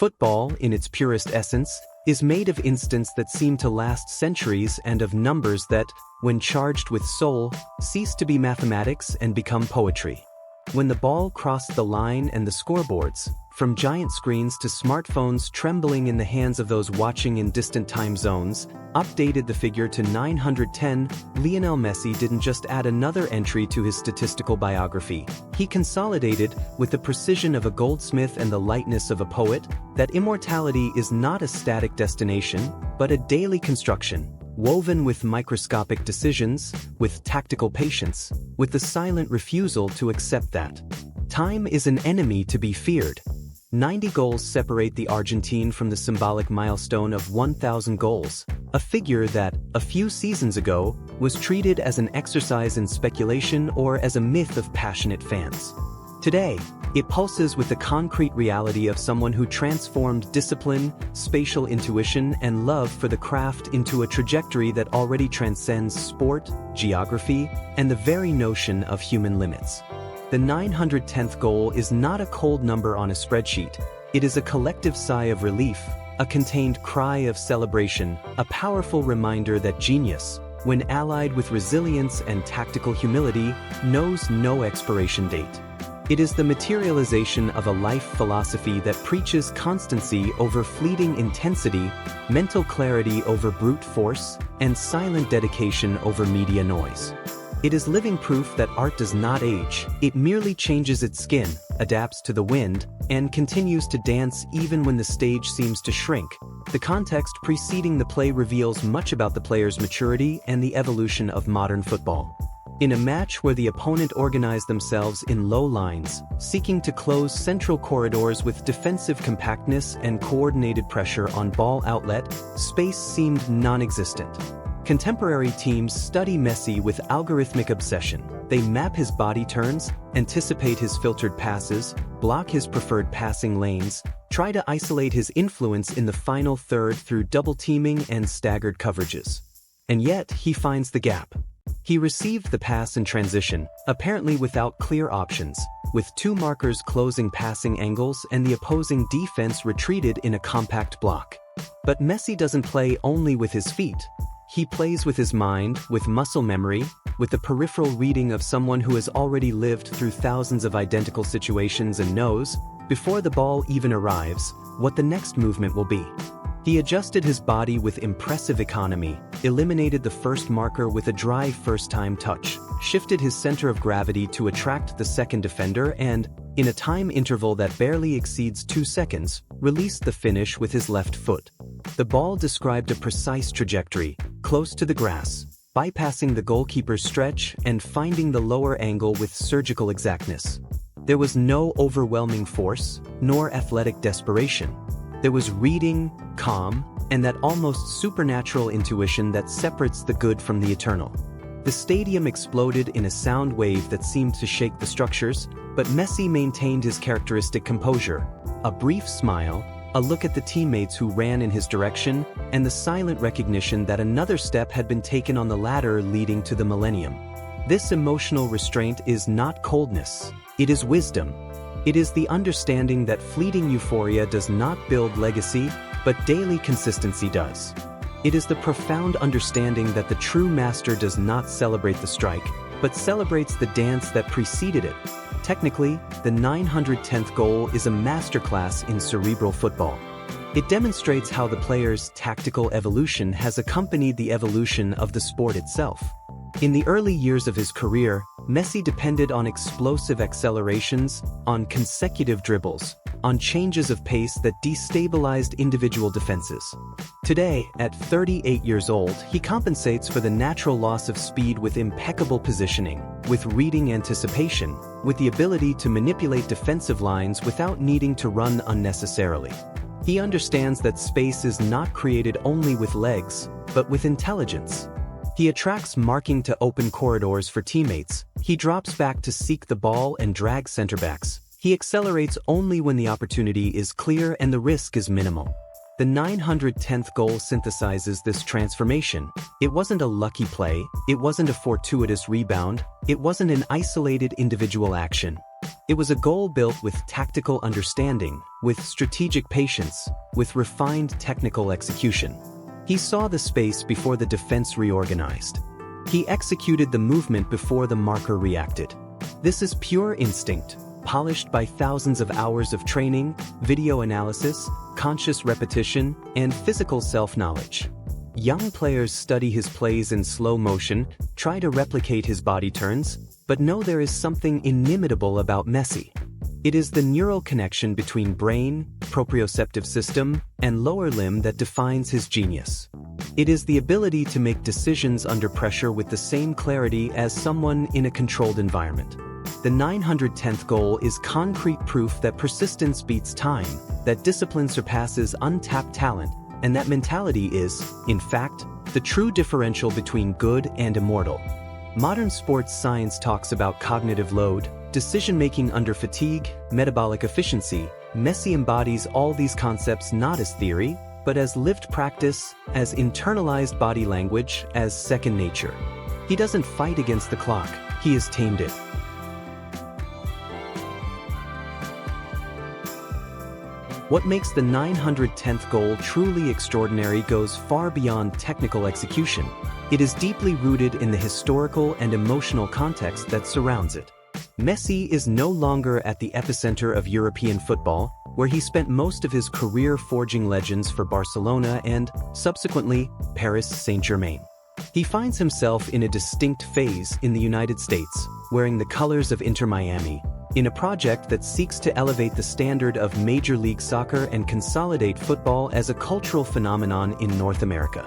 Football, in its purest essence, is made of instants that seem to last centuries and of numbers that, when charged with soul, cease to be mathematics and become poetry. When the ball crossed the line and the scoreboards, from giant screens to smartphones trembling in the hands of those watching in distant time zones, updated the figure to 910, Lionel Messi didn't just add another entry to his statistical biography. He consolidated, with the precision of a goldsmith and the lightness of a poet, that immortality is not a static destination, but a daily construction, woven with microscopic decisions, with tactical patience, with the silent refusal to accept that time is an enemy to be feared. 90 goals separate the Argentine from the symbolic milestone of 1,000 goals, a figure that, a few seasons ago, was treated as an exercise in speculation or as a myth of passionate fans. Today, it pulses with the concrete reality of someone who transformed discipline, spatial intuition, and love for the craft into a trajectory that already transcends sport, geography, and the very notion of human limits. The 910th goal is not a cold number on a spreadsheet. It is a collective sigh of relief, a contained cry of celebration, a powerful reminder that genius, when allied with resilience and tactical humility, knows no expiration date. It is the materialization of a life philosophy that preaches constancy over fleeting intensity, mental clarity over brute force, and silent dedication over media noise. It is living proof that art does not age, it merely changes its skin, adapts to the wind, and continues to dance even when the stage seems to shrink. The context preceding the play reveals much about the player's maturity and the evolution of modern football. In a match where the opponent organized themselves in low lines, seeking to close central corridors with defensive compactness and coordinated pressure on ball outlet, space seemed non-existent. Contemporary teams study Messi with algorithmic obsession. They map his body turns, anticipate his filtered passes, block his preferred passing lanes, try to isolate his influence in the final third through double-teaming and staggered coverages. And yet, he finds the gap. He received the pass in transition, apparently without clear options, with two markers closing passing angles and the opposing defense retreated in a compact block. But Messi doesn't play only with his feet. He plays with his mind, with muscle memory, with the peripheral reading of someone who has already lived through thousands of identical situations and knows, before the ball even arrives, what the next movement will be. He adjusted his body with impressive economy, eliminated the first marker with a dry first-time touch, shifted his center of gravity to attract the second defender and, in a time interval that barely exceeds 2 seconds, released the finish with his left foot. The ball described a precise trajectory, close to the grass, bypassing the goalkeeper's stretch and finding the lower angle with surgical exactness. There was no overwhelming force, nor athletic desperation. There was reading, calm, and that almost supernatural intuition that separates the good from the eternal. The stadium exploded in a sound wave that seemed to shake the structures, but Messi maintained his characteristic composure. A brief smile, a look at the teammates who ran in his direction, and the silent recognition that another step had been taken on the ladder leading to the millennium. This emotional restraint is not coldness, it is wisdom. It is the understanding that fleeting euphoria does not build legacy, but daily consistency does. It is the profound understanding that the true master does not celebrate the strike, but celebrates the dance that preceded it. Technically, the 910th goal is a masterclass in cerebral football. It demonstrates how the player's tactical evolution has accompanied the evolution of the sport itself. In the early years of his career, Messi depended on explosive accelerations, on consecutive dribbles, on changes of pace that destabilized individual defenses. Today, at 38 years old, he compensates for the natural loss of speed with impeccable positioning, with reading anticipation, with the ability to manipulate defensive lines without needing to run unnecessarily. He understands that space is not created only with legs, but with intelligence. He attracts marking to open corridors for teammates. He drops back to seek the ball and drag center backs. He accelerates only when the opportunity is clear and the risk is minimal. The 910th goal synthesizes this transformation. It wasn't a lucky play, it wasn't a fortuitous rebound, it wasn't an isolated individual action. It was a goal built with tactical understanding, with strategic patience, with refined technical execution. He saw the space before the defense reorganized. He executed the movement before the marker reacted. This is pure instinct, polished by thousands of hours of training, video analysis, conscious repetition, and physical self-knowledge. Young players study his plays in slow motion, try to replicate his body turns, but know there is something inimitable about Messi. It is the neural connection between brain, proprioceptive system, and lower limb that defines his genius. It is the ability to make decisions under pressure with the same clarity as someone in a controlled environment. The 910th goal is concrete proof that persistence beats time, that discipline surpasses untapped talent, and that mentality is, in fact, the true differential between good and immortal. Modern sports science talks about cognitive load, decision-making under fatigue, metabolic efficiency. Messi embodies all these concepts not as theory, but as lived practice, as internalized body language, as second nature. He doesn't fight against the clock, he has tamed it. What makes the 910th goal truly extraordinary goes far beyond technical execution. It is deeply rooted in the historical and emotional context that surrounds it. Messi is no longer at the epicenter of European football, where he spent most of his career forging legends for Barcelona and, subsequently, Paris Saint-Germain. He finds himself in a distinct phase in the United States, wearing the colors of Inter Miami, in a project that seeks to elevate the standard of Major League Soccer and consolidate football as a cultural phenomenon in North America.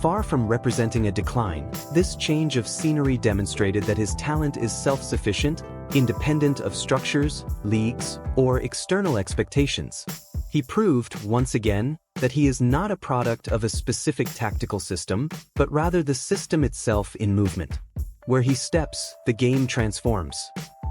Far from representing a decline, this change of scenery demonstrated that his talent is self-sufficient, independent of structures, leagues, or external expectations. He proved, once again, that he is not a product of a specific tactical system, but rather the system itself in movement. Where he steps, the game transforms.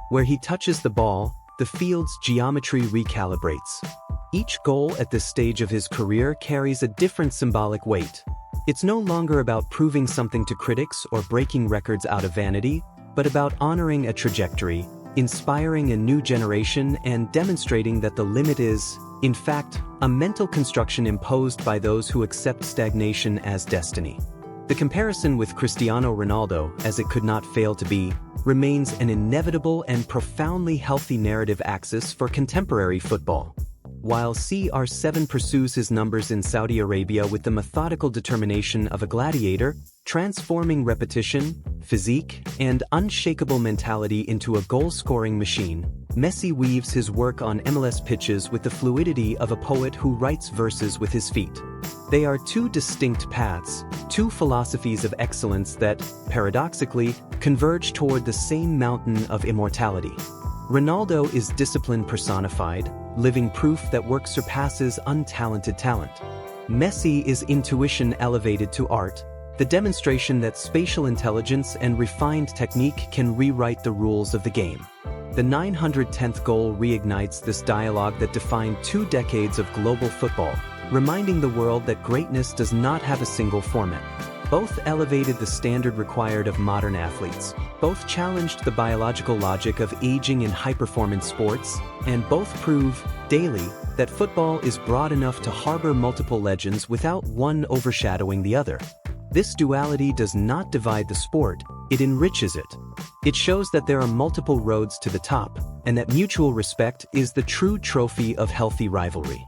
Where he touches the ball, the field's geometry recalibrates. Each goal at this stage of his career carries a different symbolic weight. It's no longer about proving something to critics or breaking records out of vanity, but about honoring a trajectory, inspiring a new generation, and demonstrating that the limit is, in fact, a mental construction imposed by those who accept stagnation as destiny. The comparison with Cristiano Ronaldo, as it could not fail to be, remains an inevitable and profoundly healthy narrative axis for contemporary football. While CR7 pursues his numbers in Saudi Arabia with the methodical determination of a gladiator, transforming repetition, physique, and unshakable mentality into a goal-scoring machine, Messi weaves his work on MLS pitches with the fluidity of a poet who writes verses with his feet. They are two distinct paths, two philosophies of excellence that, paradoxically, converge toward the same mountain of immortality. Ronaldo is discipline personified, living proof that work surpasses untalented talent. Messi is intuition elevated to art, the demonstration that spatial intelligence and refined technique can rewrite the rules of the game. The 910th goal reignites this dialogue that defined 2 decades of global football, reminding the world that greatness does not have a single format. Both elevated the standard required of modern athletes, both challenged the biological logic of aging in high-performance sports, and both prove, daily, that football is broad enough to harbor multiple legends without one overshadowing the other. This duality does not divide the sport, it enriches it. It shows that there are multiple roads to the top, and that mutual respect is the true trophy of healthy rivalry.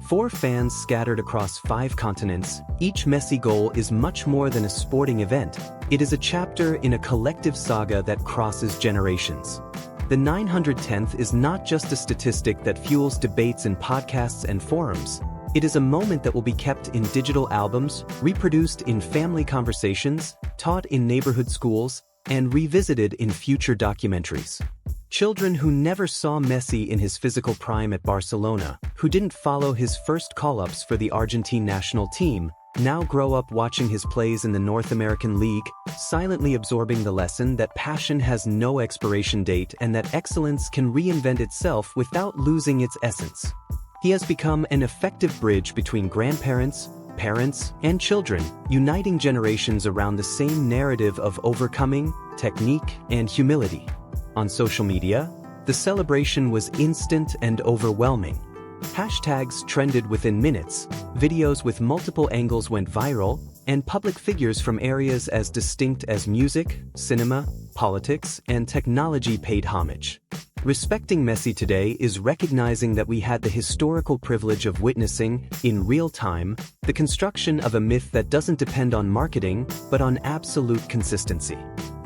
For fans scattered across 5 continents, each Messi goal is much more than a sporting event. It is a chapter in a collective saga that crosses generations. The 910th is not just a statistic that fuels debates in podcasts and forums. It is a moment that will be kept in digital albums, reproduced in family conversations, taught in neighborhood schools, and revisited in future documentaries. Children who never saw Messi in his physical prime at Barcelona, who didn't follow his first call-ups for the Argentine national team, now grow up watching his plays in the North American League, silently absorbing the lesson that passion has no expiration date and that excellence can reinvent itself without losing its essence. He has become an effective bridge between grandparents, parents, and children, uniting generations around the same narrative of overcoming, technique, and humility. On social media, The celebration was instant and overwhelming. Hashtags trended within minutes, videos with multiple angles went viral, and public figures from areas as distinct as music, cinema, politics, and technology paid homage. Respecting Messi today is recognizing that we had the historical privilege of witnessing, in real time, the construction of a myth that doesn't depend on marketing, but on absolute consistency.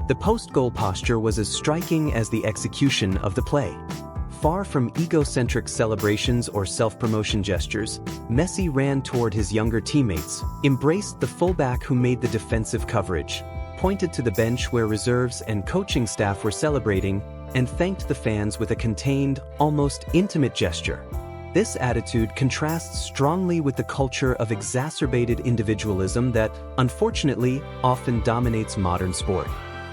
The post-goal posture was as striking as the execution of the play. Far from egocentric celebrations or self-promotion gestures, Messi ran toward his younger teammates, embraced the fullback who made the defensive coverage, pointed to the bench where reserves and coaching staff were celebrating, and thanked the fans with a contained, almost intimate gesture. This attitude contrasts strongly with the culture of exacerbated individualism that, unfortunately, often dominates modern sport.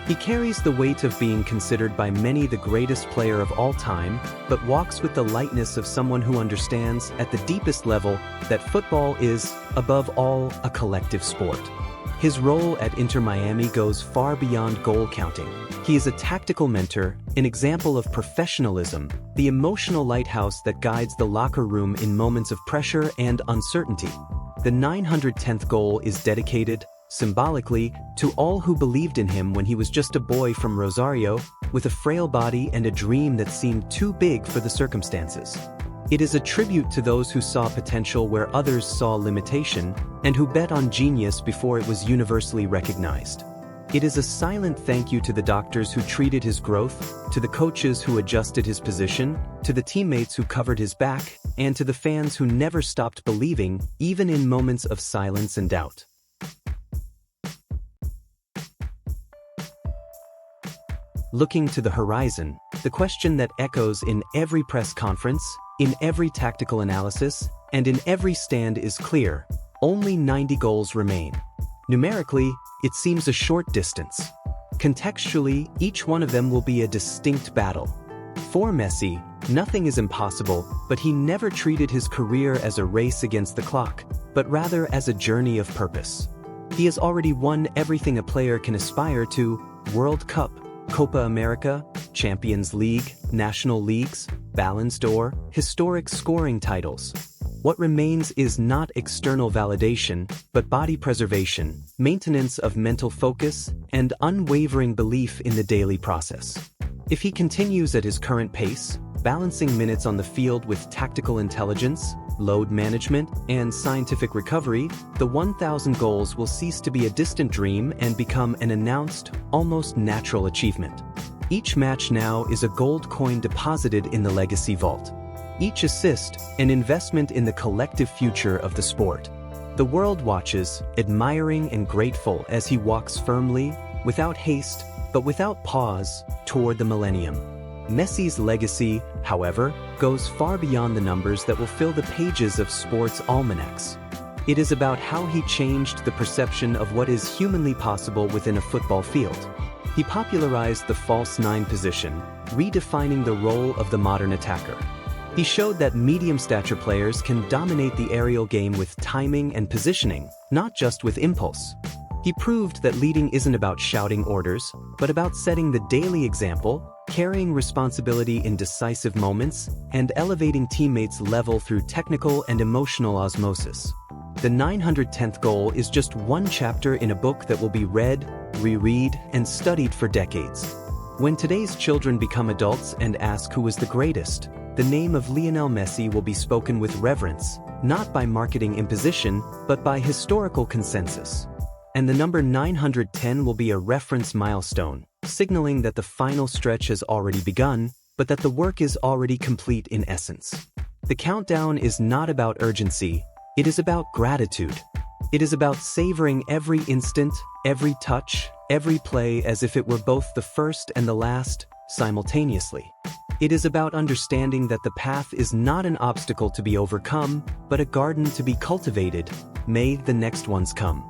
He carries the weight of being considered by many the greatest player of all time, but walks with the lightness of someone who understands, at the deepest level, that football is, above all, a collective sport. His role at Inter Miami goes far beyond goal counting. He is a tactical mentor, an example of professionalism, the emotional lighthouse that guides the locker room in moments of pressure and uncertainty. The 910th goal is dedicated, symbolically, to all who believed in him when he was just a boy from Rosario, with a frail body and a dream that seemed too big for the circumstances. It is a tribute to those who saw potential where others saw limitation, and who bet on genius before it was universally recognized. It is a silent thank you to the doctors who treated his growth, to the coaches who adjusted his position, to the teammates who covered his back, and to the fans who never stopped believing, even in moments of silence and doubt. Looking to the horizon, the question that echoes in every press conference, in every tactical analysis, and in every stand is clear: only 90 goals remain. Numerically, it seems a short distance. Contextually, each one of them will be a distinct battle. For Messi, nothing is impossible, but he never treated his career as a race against the clock, but rather as a journey of purpose. He has already won everything a player can aspire to: World Cup, Copa America, Champions League, National Leagues, Ballon d'Or, historic scoring titles. What remains is not external validation, but body preservation, maintenance of mental focus, and unwavering belief in the daily process. If he continues at his current pace, balancing minutes on the field with tactical intelligence, load management, and scientific recovery, the 1,000 goals will cease to be a distant dream and become an announced, almost natural achievement. Each match now is a gold coin deposited in the legacy vault. Each assist, an investment in the collective future of the sport. The world watches, admiring and grateful as he walks firmly, without haste, but without pause, toward the millennium. Messi's legacy, however, goes far beyond the numbers that will fill the pages of sports almanacs. It is about how he changed the perception of what is humanly possible within a football field. He popularized the false nine position, redefining the role of the modern attacker. He showed that medium-stature players can dominate the aerial game with timing and positioning, not just with impulse. He proved that leading isn't about shouting orders, but about setting the daily example, carrying responsibility in decisive moments, and elevating teammates' level through technical and emotional osmosis. The 910th goal is just one chapter in a book that will be read, reread, and studied for decades. When today's children become adults and ask who was the greatest, the name of Lionel Messi will be spoken with reverence, not by marketing imposition, but by historical consensus. And the number 910 will be a reference milestone, signaling that the final stretch has already begun, but that the work is already complete in essence. The countdown is not about urgency, it is about gratitude. It is about savoring every instant, every touch, every play as if it were both the first and the last, simultaneously. It is about understanding that the path is not an obstacle to be overcome, but a garden to be cultivated. May the next ones come.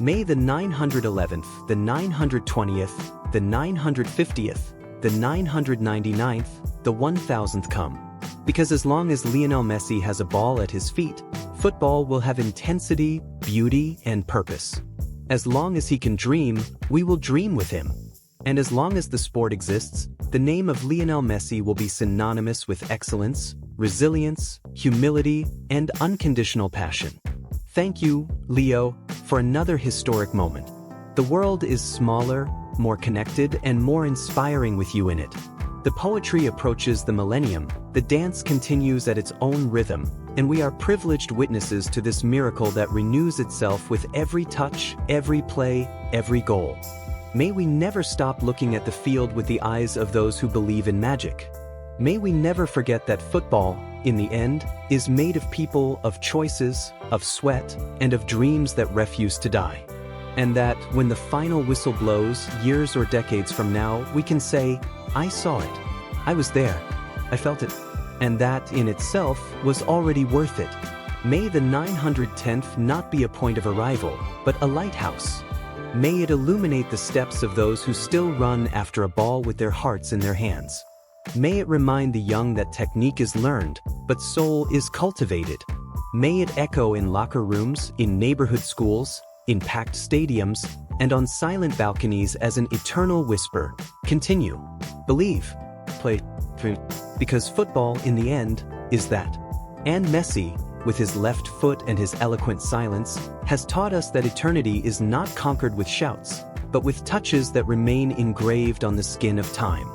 May the 911th, the 920th, the 950th, the 999th, the 1000th come. Because as long as Lionel Messi has a ball at his feet, football will have intensity, beauty, and purpose. As long as he can dream, we will dream with him. And as long as the sport exists, the name of Lionel Messi will be synonymous with excellence, resilience, humility, and unconditional passion. Thank you, Leo, for another historic moment. The world is smaller, more connected, and more inspiring with you in it. The poetry approaches the millennium, the dance continues at its own rhythm, and we are privileged witnesses to this miracle that renews itself with every touch, every play, every goal. May we never stop looking at the field with the eyes of those who believe in magic. May we never forget that football, in the end, is made of people, of choices, of sweat, and of dreams that refuse to die. And that, when the final whistle blows, years or decades from now, we can say, I saw it. I was there. I felt it. And that, in itself, was already worth it. May the 910th not be a point of arrival, but a lighthouse. May it illuminate the steps of those who still run after a ball with their hearts in their hands. May it remind the young that technique is learned, but soul is cultivated. May it echo in locker rooms, in neighborhood schools, in packed stadiums, and on silent balconies as an eternal whisper. Continue. Believe. Play. Because football, in the end, is that. And Messi, with his left foot and his eloquent silence, has taught us that eternity is not conquered with shouts, but with touches that remain engraved on the skin of time.